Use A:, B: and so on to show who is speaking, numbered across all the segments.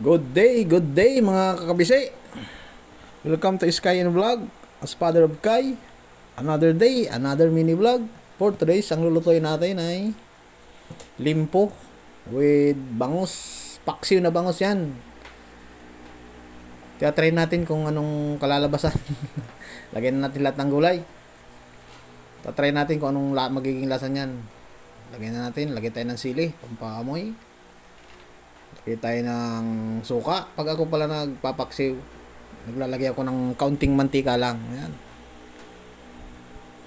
A: Good day mga kakabisi. Welcome to Sky and Vlog. As Father of Kai, another day, another mini vlog. For today's, ang lulutuin natin ay limpo with bangus. Paksiw na bangus yan. Kaya try natin kung anong kalalabasan. Lagyan na natin lahat ng gulay. Try natin kung anong magiging lasa niyan. Lagyan na natin, lagyan tayo ng sili, pampaamoy. Lagyan tayo ng suka. Pag ako pala nagpapaksiw, naglalagay ako ng kaunting mantika lang. Ayan.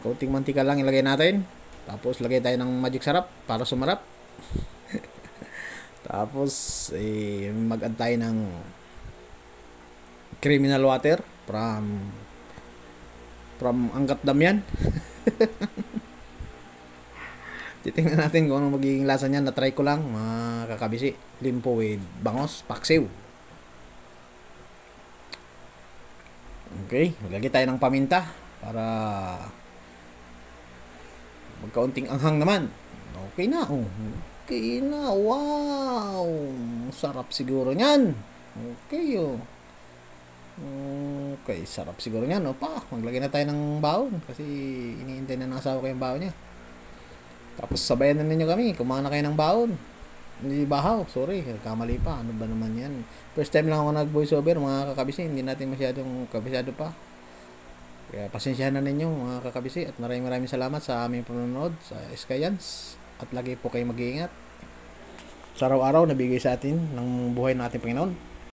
A: Kaunting mantika lang ilagay natin. Tapos lagay tayo ng magic sarap para sumarap. Tapos mag-add tayo ng criminal water from Angkat Dam yan. Titingnan natin kung ano magiging lasa niyan. Na-try ko lang, mga kakabisi. Limpo with bangos, paksiw. Okay, maglagay tayo ng paminta para magkaunting anghang naman. Okay na, oh. Okay na, wow. Sarap siguro niyan. Okay, oh. Okay, sarap siguro niyan. Opa, maglagay na tayo ng baon kasi iniintay na ng asawa ko yung baon niya. Tapos sabayan na ninyo kami, kumain na kayo ng baon. Hindi bahaw, sorry, kamali pa. Ano ba naman yan? First time lang ako nag-voice over, mga kakabisi. Hindi natin masyadong kabisado pa. Kaya pasensyahan na ninyo, mga kakabisi. At maraming salamat sa aming panonood sa Skyans. At lagi po kayo mag-iingat. Sa araw-araw, nabigay sa atin ng buhay ng ating Panginoon.